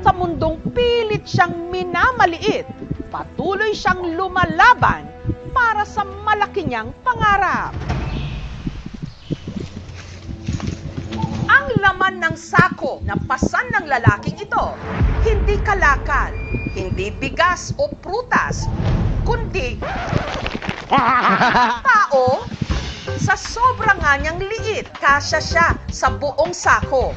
Sa mundong pilit siyang minamaliit, patuloy siyang lumalaban para sa malaki niyang pangarap. Ang laman ng sako na pasan ng lalaking ito, hindi kalakal, hindi bigas o prutas, kundi tao. Sa sobrang nga niyang liit, kasya siya sa buong sako.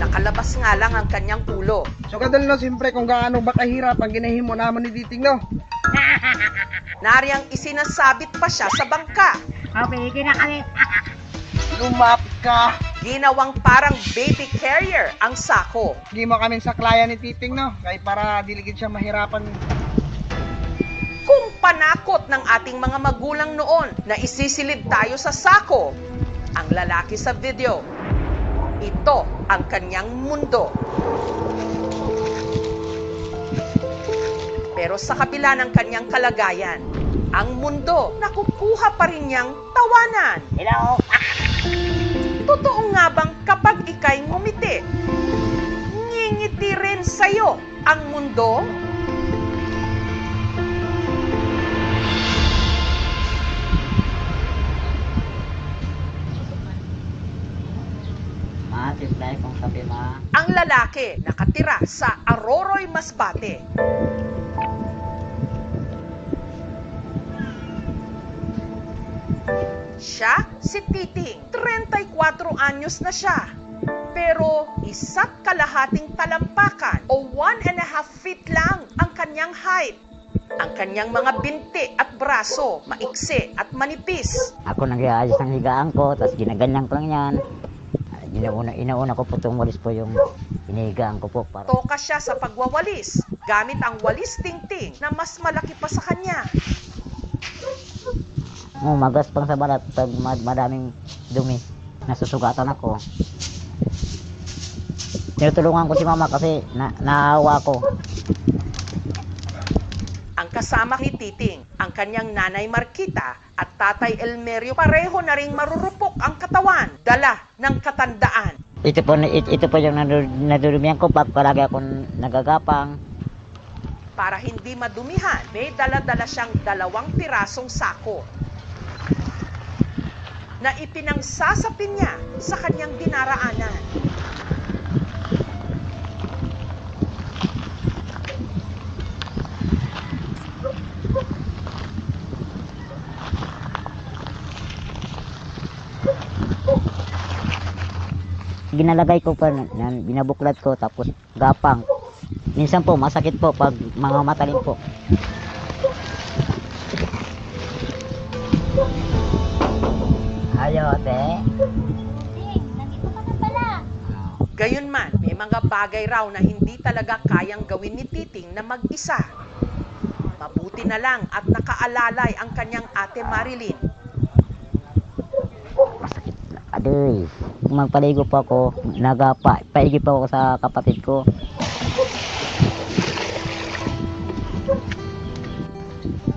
Nakalabas nga lang ang kanyang ulo. So kadal no, siyempre kung gaano ba kahirap ang ginahimo naman ni Titing no. Nariyang isinasabit pa siya sa bangka. Okay, na kami. Lumapit ka. Ginawang parang baby carrier ang sako. Hindi mo kami saklayan ni Titing no, kahit para diligid siya mahirapan. Kung panakot ng ating mga magulang noon na isisilid tayo sa sako, ang lalaki sa video, ito ang kanyang mundo. Pero sa kabila ng kanyang kalagayan, ang mundo nakukuha pa rin niyang tawanan. Hello. Totoo nga bang kapag ika'y ngumiti, ngingiti rin sa'yo ang mundo? Tislay kung sabi ma. Ang lalaki nakatira sa Aroroy, Masbate. Siya si Titing, 34 anyos na siya. Pero isa't kalahating talampakan o 1.5 feet lang ang kanyang height. Ang kanyang mga binti at braso, maiksi at manipis. Ako nag-iayos ng higaan ko, tapos ginaganyan ko lang yan. Inauna ko po itong walis po yung hinihigaan ko po. Para... Toka siya sa pagwawalis, gamit ang walis tingting na mas malaki pa sa kanya. Magaspang sa balat pag madaming dumi. Nasusugatan ako. Tinutulungan ko si mama kasi naawa ko. Ang kasama ni Titing, ang kanyang nanay Marquita at tatay Elmerio, pareho na ring marurupok ang katawan, dala ng katandaan. Ito po yung nadudumihan ko pag palagi akong nagagapang. Para hindi madumihan, may dala-dala siyang 2 pirasong sako na ipinangsasapin niya sa kanyang dinaraanan. Ginalagay ko pa, binabuklat ko tapos gapang. Minsan po masakit po pag mga matalim po. Ayo, te. Nandito ka na pala. Gayunman, may mga bagay raw na hindi talaga kayang gawin ni Titing na mag-isa. Mabuti na lang at nakaalalay ang kanyang ate Marilyn. Masakit na. Adoy. Kung magpaligo po ako, paigi po ako sa kapatid ko.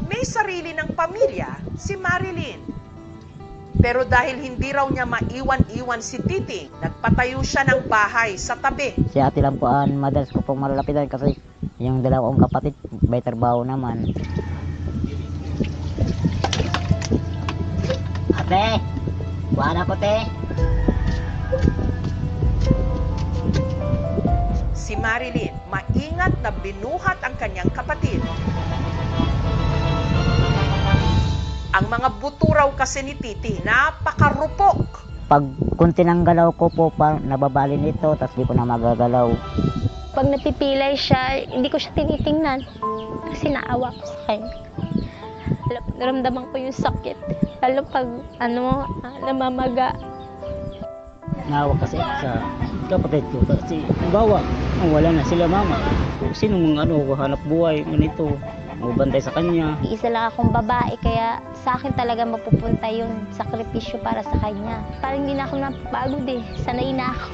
May sarili ng pamilya si Marilyn. Pero dahil hindi raw niya maiwan-iwan si Titing, nagpatayo siya ng bahay sa tabi. Si ate lang po ang madalas ko pong malalapitan kasi yung dalawang kapatid may trabaho naman. Ate! Buwan ako, te! Si Marilyn, maingat na binuhat ang kanyang kapatid. Ang mga buto raw kasi ni Titi, napakarupok. Pag kunti ng galaw ko po, nababali nito, tapos di ko na magagalaw. Pag napipilay siya, hindi ko siya tinitingnan. Kasi naawa ko sa kanya. Naramdaman ko yung sakit. Lalo pag, namamaga. Naawa kasi sa kapatid ko kasi bawa wala na sila mama. Sino mga hanap buhay ganito, bantay sa kanya. Isa lang akong babae, kaya sa akin talaga mapupunta yung sakripisyo para sa kanya. Parang hindi na ako napapagod eh. Sanay na ako.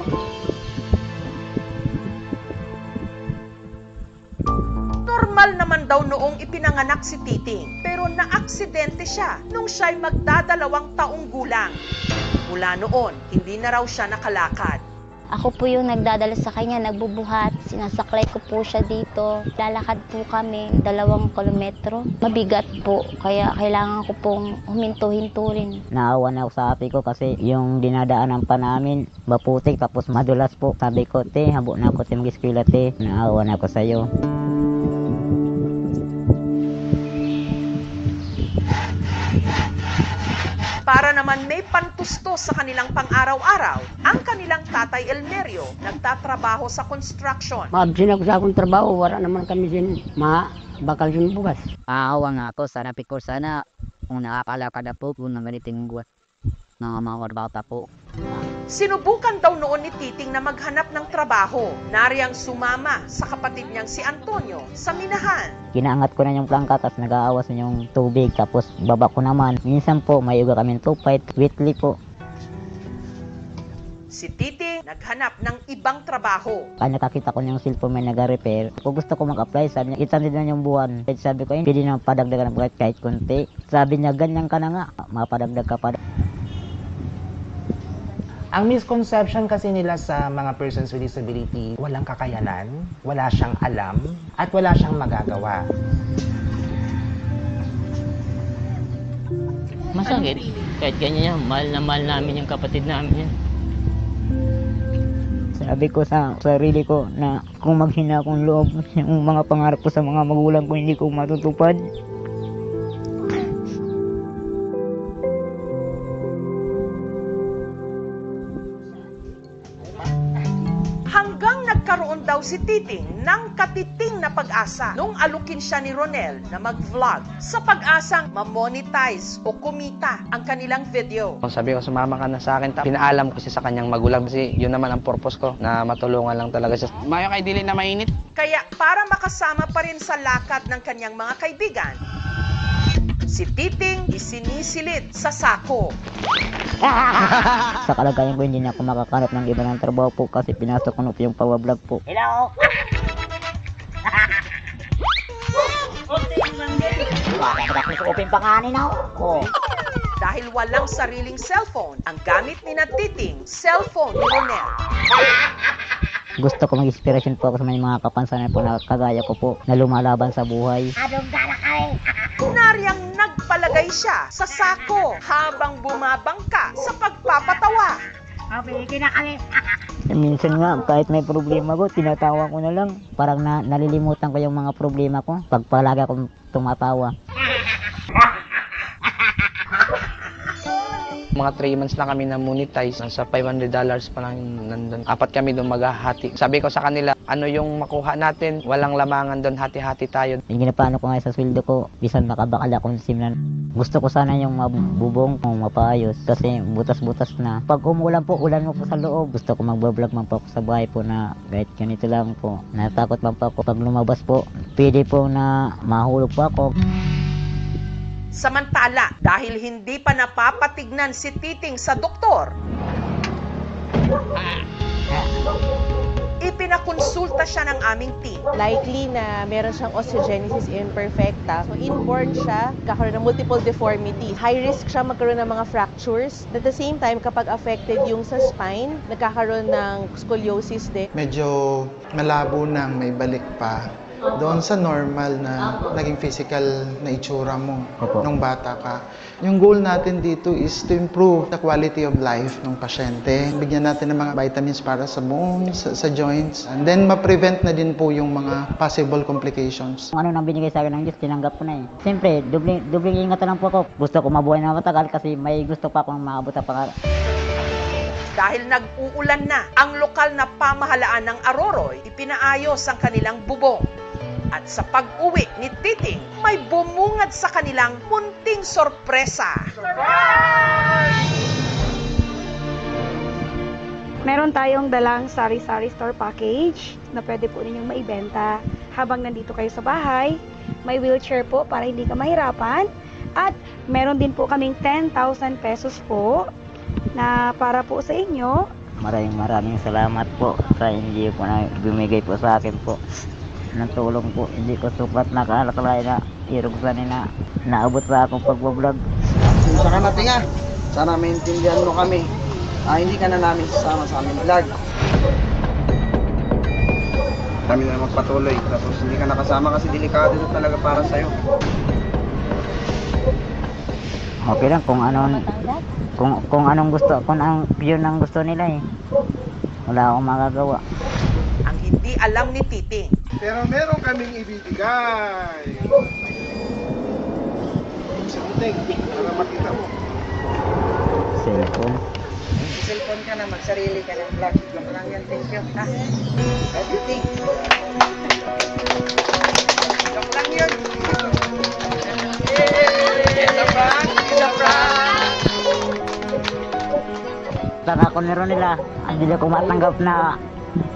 Normal naman daw noong ipinanganak si Titing, pero naaksidente siya nung siya'y magdadalawang taong gulang. Mula noon, hindi na raw siya nakalakad. Ako po yung nagdadala sa kanya, nagbubuhat, sinasaklay ko po siya dito. Lalakad po kami 2 kilometro. Mabigat po, kaya kailangan ko pong huminto-hinto rin. Naawa na ako sa ate ko kasi yung dinadaanan pa namin, maputik tapos madulas po. Sabi ko, te, habo na ako te mag-eskwela te. Naawa na ako sa'yo. Para naman may pantusto sa kanilang pang-araw-araw, ang kanilang tatay Elmerio nagtatrabaho sa construction. Maabsin ako sa akong trabaho, wala naman kami din bakal din bugas. Aawa nga ako, sana pikor sana kung nakakalakad na po kung nangganiting buwan ng mga bata po. Sinubukan daw noon ni Titing na maghanap ng trabaho. Nariyang sumama sa kapatid niyang si Antonio sa minahan. Kinaangat ko na yung plangka tapos nag-aawas na yung tubig tapos baba ko naman. Minsan po may uga kami 2 fight weekly po. Si Titing naghanap ng ibang trabaho. Kaya nakakita ko yung cellphone may nag-repair. Kung gusto ko mag-apply, sabi niya, itandid na yung buwan. Sabi ko, hindi na padagdagan ng kahit konti. Sabi niya, ganyan ka na nga, mapadagdag ka pa. Ang misconception kasi nila sa mga persons with disability, walang kakayanan, wala siyang alam, at wala siyang magagawa. Masakit. Kahit ganyan yan, mahal na mahal namin yung kapatid namin yan. Sabi ko sa sarili ko na kung maghina akong loob, yung mga pangarap ko sa mga magulang ko hindi ko matutupad. Hanggang nagkaroon daw si Titing ng katiting na pag-asa nung alukin siya ni Ronel na mag-vlog sa pag-asang ma-monetize o kumita ang kanilang video. Sabi ko, sumama ka na sa akin. Pinaalam ko siya sa kanyang magulang kasi yun naman ang purpose ko, na matulungan lang talaga siya. Mayo kay dili na mainit. Kaya para makasama pa rin sa lakad ng kanyang mga kaibigan, si Titing isinisilit sa sako. Sa kalagayan ko hindi na ako makakanap ng iba ng trabaho po kasi pinasok ko na po yung pawablog po. Hello! Dahil walang sariling cellphone, ang gamit ni na Titing, cellphone ni Ronel. Gusto ko mag-inspiration po ako sa mga kapansanan po na kagaya ko po na lumalaban sa buhay. Nariyang nagpalagay siya sa sako habang bumabangka sa pagpapatawa. Minsan nga, kahit may problema ko, tinatawa ko na lang. Parang nalilimutan ko yung mga problema ko pag palagi akong tumatawa. Mga 3 months na kami na monetize, nasa $500 pa lang nandun. 4 kami doon maghahati. Sabi ko sa kanila, ano yung makuha natin, walang lamangan doon, hati-hati tayo. Yung ginapaano ko nga sa sweldo ko, bisan nakabakal akong simlan. Gusto ko sana yung mabubong kung mapayos kasi butas-butas na. Pag umulan po, ulan mo po sa loob. Gusto ko mag-vlog man po ako sa bahay po na kahit ganito lang po. Natakot man po ako pag lumabas po. Pwede po na mahulog po ako. Samantala, dahil hindi pa napapatignan si Titing sa doktor, ipinakonsulta siya ng aming team. Likely na meron siyang osteogenesis imperfecta. So inborn siya, kakaroon ng multiple deformities. High risk siya magkaroon ng mga fractures. At the same time, kapag affected yung sa spine, nagkakaroon ng scoliosis din. Medyo malabo nang may balik pa doon sa normal na naging physical na itsura mo nung bata ka. Yung goal natin dito is to improve the quality of life ng pasyente. Bigyan natin ng mga vitamins para sa bones, sa joints. And then ma-prevent na din po yung mga possible complications. Ano nang binigay sa akin ng Diyos, tinanggap ko na eh. Siyempre, dubling ingatan lang po ako. Gusto ko mabuhay na matagal kasi may gusto pa akong maabot sa pangarap. Dahil nag-uulan na, ang lokal na pamahalaan ng Aroroy, ipinaayos ang kanilang bubong. At sa pag-uwi ni Titing, may bumungad sa kanilang munting sorpresa. Meron tayong dalang sari-sari store package na pwede po ninyong maibenta habang nandito kayo sa bahay. May wheelchair po para hindi ka mahirapan. At meron din po kaming 10,000 pesos po na para po sa inyo. Maraming salamat po sa hindi po na bumigay po sa akin po ng tulong po. Hindi ko sukat nakalakalay na irugsan na naabot pa akong pagbablog. Saka natin nga, sana maintindihan mo kami. Hindi ka na namin sasama sa aming vlog. Kami na magpatuloy. Tapos hindi ka nakasama kasi delikado na talaga para sa'yo. Okay lang kung anong gusto, kung ang yun ang gusto nila eh. Wala akong magagawa. Ang hindi alam ni Titing, Pero meron kaming ibibigay. Something para makita mo. Cellphone. Cellphone ka na, magsarili ka ng vlog. Vlog lang yan, thank you. Ha? Editing. joke lang yun. Saka ko meron nila, hindi ko matanggap na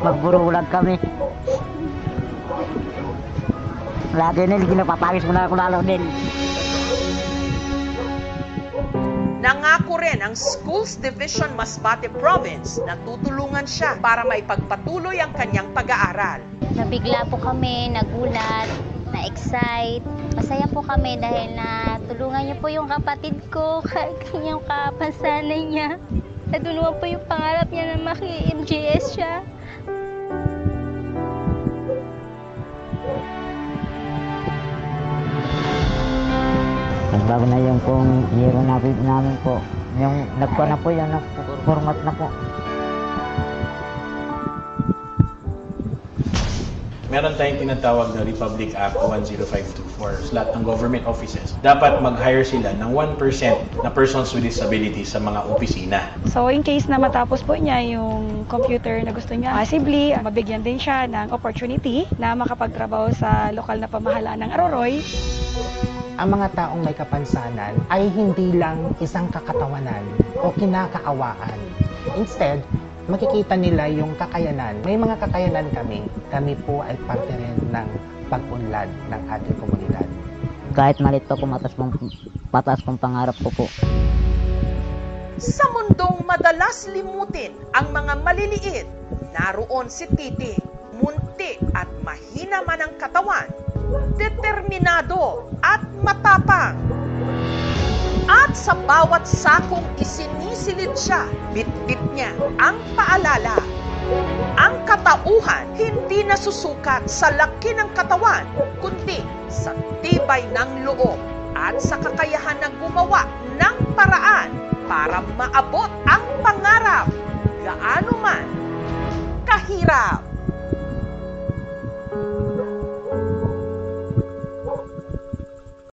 magburulag kami. Lagi nila, ginapapagis ko na ako lalo din. Nangako rin ang Schools Division Masbate Province na tutulungan siya para maipagpatuloy ang kanyang pag-aaral. Nabigla po kami, nagulat, na-excite. Masaya po kami dahil na tulungan niyo po yung kapatid ko, kanyang kapansanan niya. Natulungan po yung pangarap niya na maki-MJS siya. Nagbago na yung kung hero namin po. Yung nagpa na po yun, format na po. Meron tayong tinatawag na Republic Act 10524 sa lahat ng government offices. Dapat mag-hire sila ng 1% na persons with disabilities sa mga opisina. So in case na matapos po niya yung computer na gusto niya, possibly mabigyan din siya ng opportunity na makapagtrabaho sa lokal na pamahalaan ng Aroroy. Ang mga taong may kapansanan ay hindi lang isang kakatawanan o kinakaawaan. Instead, makikita nila yung kakayanan. May mga kakayanan kami. Kami po ay parte rin ng pag-unlad ng ating komunidad. Kahit malit pa po, patas kong pangarap ko po. Sa mundong madalas limutin ang mga maliliit, naroon si Titing, munti at mahina man ang katawan, determinado at matapang. At sa bawat sakong isinisilid siya, bit-bit niya ang paalala. Ang katauhan hindi nasusukat sa laki ng katawan, kundi sa tibay ng loob at sa kakayahan na gumawa ng paraan para maabot